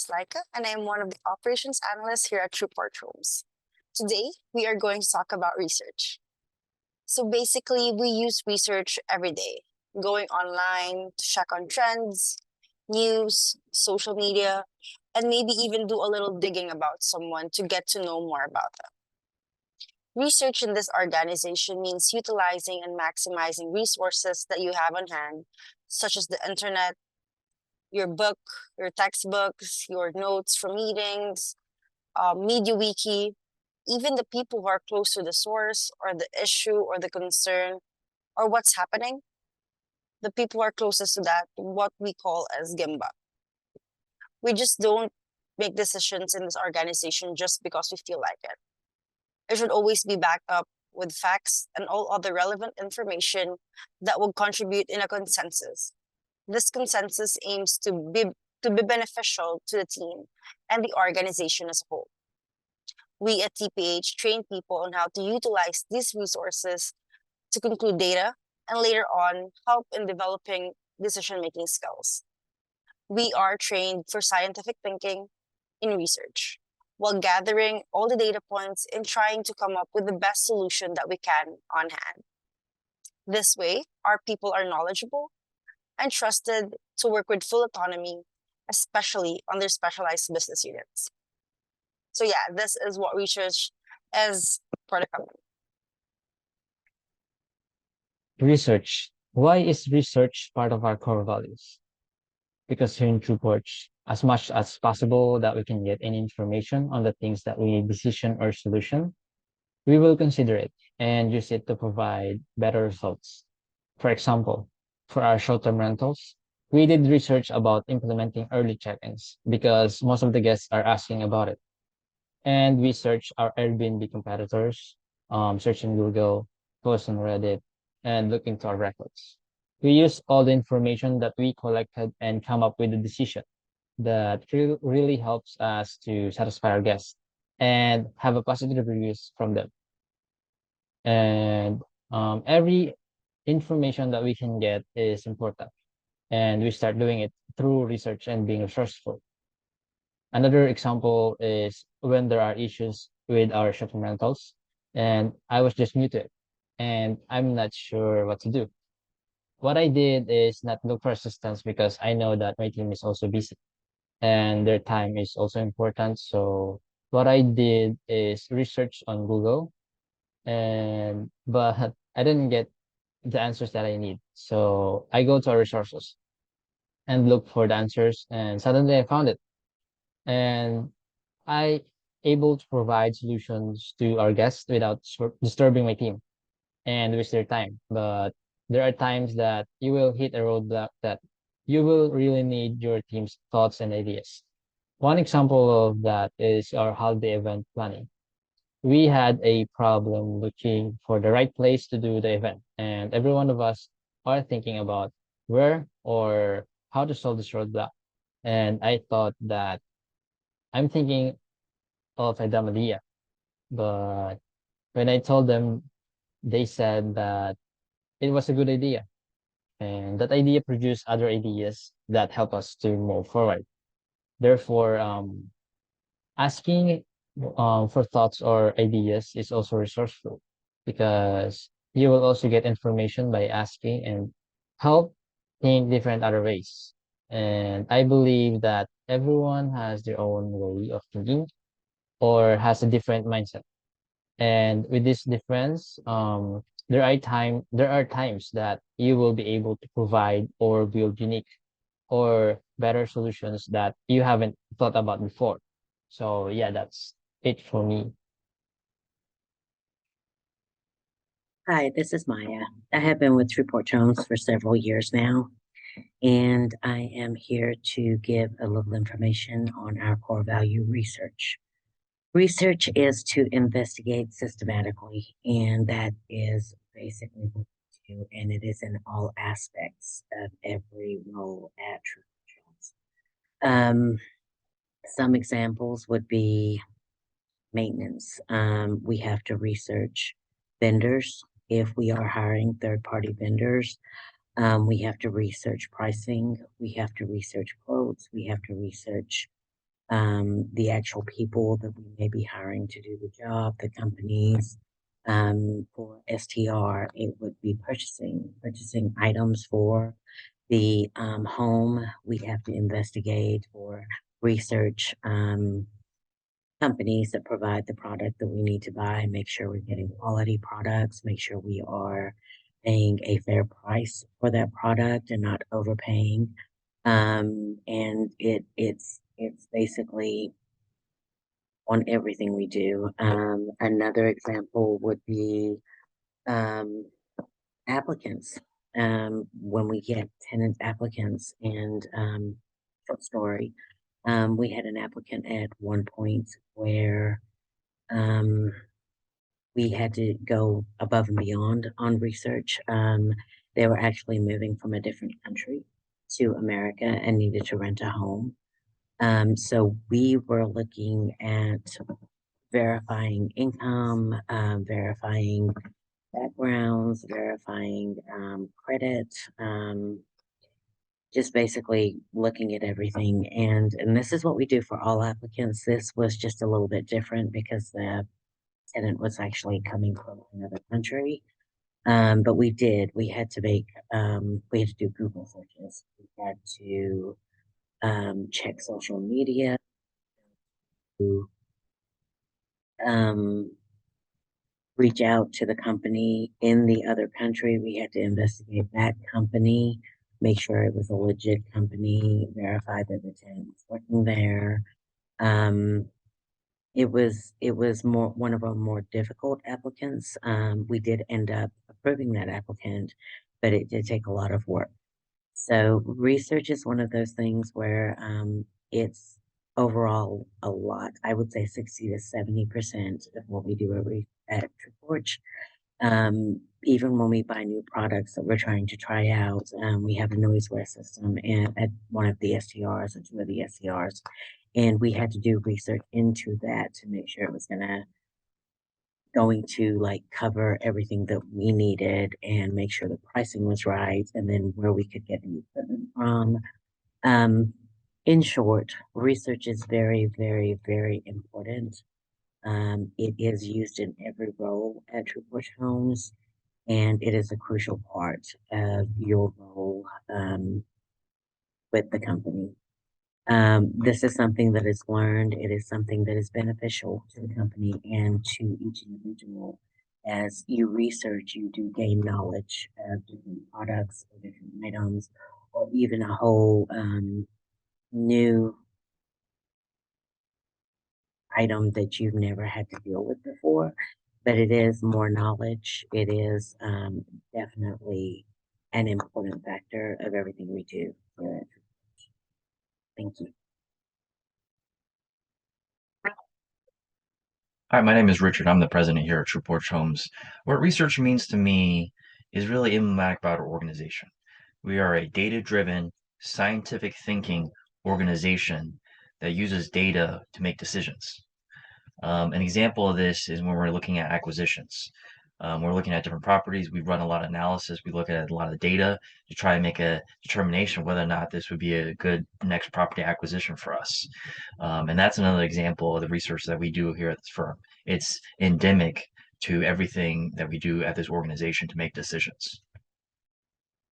is Laika, and I am one of the operations analysts here at Trueport Homes. Today, we are going to talk about research. So basically, we use research every day, going online to check on trends, news, social media, and maybe even do a little digging about someone to get to know more about them. Research in this organization means utilizing and maximizing resources that you have on hand, such as the internet, your book, your textbooks, your notes from meetings, MediaWiki, even the people who are close to the source or the issue or the concern or what's happening, the people who are closest to that, what we call as Gimba. We just don't make decisions in this organization just because we feel like it. It should always be backed up with facts and all other relevant information that will contribute in a consensus. This consensus aims to be beneficial to the team and the organization as a whole. We at TPH train people on how to utilize these resources to conclude data and later on help in developing decision-making skills. We are trained for scientific thinking in research while gathering all the data points and trying to come up with the best solution that we can on hand. This way, our people are knowledgeable and trusted to work with full autonomy, especially on their specialized business units. So yeah, this is what research is for the company. Research. Why is research part of our core values? Because here in TruePorch, as much as possible that we can get any information on the things that we need decision or solution, we will consider it and use it to provide better results. For example, for our short-term rentals, we did research about implementing early check-ins because most of the guests are asking about it. And we search our Airbnb competitors, search in Google, post on Reddit, and look into our records. We use all the information that we collected and come up with a decision that really helps us to satisfy our guests and have a positive reviews from them. And every information that we can get is important. And we start doing it through research and being resourceful. Another example is when there are issues with our short-term rentals, and I was just new to it, and I'm not sure what to do. What I did is not look for assistance because I know that my team is also busy and their time is also important. So what I did is research on Google, and but I didn't get the answers that I need. So I go to our resources and look for the answers, and suddenly I found it. And I able to provide solutions to our guests without disturbing my team and waste their time. But there are times that you will hit a roadblock that you will really need your team's thoughts and ideas. One example of that is our holiday event planning. We had a problem looking for the right place to do the event, and every one of us are thinking about where or how to solve this roadblock. And I thought that I'm thinking of a dumb idea, but when I told them, they said that it was a good idea, and that idea produced other ideas that help us to move forward. Therefore, asking for thoughts or ideas is also resourceful because you will also get information by asking and help think different other ways. And I believe that everyone has their own way of thinking or has a different mindset. And with this difference, there are times that you will be able to provide or build unique or better solutions that you haven't thought about before. So yeah, that's it for me. Hi, this is Maya. I have been with Report Jones for several years now, and I am here to give a little information on our core value research. Research is to investigate systematically, and that is basically what we do, and it is in all aspects of every role at Report Jones. Some examples would be maintenance. We have to research vendors. If we are hiring third-party vendors, we have to research pricing. We have to research quotes. We have to research the actual people that we may be hiring to do the job, the companies. For STR, it would be purchasing items for the home. We have to investigate or research companies that provide the product that we need to buy, make sure we're getting quality products, make sure we are paying a fair price for that product and not overpaying. And it's basically on everything we do. Another example would be um, applicants. When we get tenant applicants and short story, we had an applicant at one point where um, we had to go above and beyond on research. They were actually moving from a different country to America and needed to rent a home. So we were looking at verifying income, verifying backgrounds, verifying credit, just basically looking at everything. And this is what we do for all applicants. This was just a little bit different because the tenant was actually coming from another country. But we had to we had to do Google searches. We had to check social media, to um, reach out to the company in the other country. We had to investigate that company, make sure it was a legit company, verify that the tenant was working there. Um, it was more one of our more difficult applicants. We did end up approving that applicant, but it did take a lot of work. So research is one of those things where it's overall a lot. I would say 60 to 70% of what we do at TruePorch. Even when we buy new products that we're trying to try out, we have a noiseware system and at one of the STRs or two of the STRs, and we had to do research into that to make sure it was going to like cover everything that we needed and make sure the pricing was right, and then where we could get the equipment from. Um, in short, research is very, very, very important. It is used in every role at TruePorch Homes, and it is a crucial part of your role with the company. This is something that is learned. It is something that is beneficial to the company and to each individual. As you research, you do gain knowledge of different products or different items, or even a whole new item that you've never had to deal with before. But it is more knowledge. It is definitely an important factor of everything we do. Thank you. Hi, my name is Richard. I'm the president here at True Porch Homes. What research means to me is really emblematic about our organization. We are a data-driven, scientific thinking organization that uses data to make decisions. An example of this is when we're looking at acquisitions. We're looking at different properties. We run a lot of analysis. We look at a lot of data to try and make a determination whether or not this would be a good next property acquisition for us. And that's another example of the research that we do here at this firm. It's endemic to everything that we do at this organization to make decisions.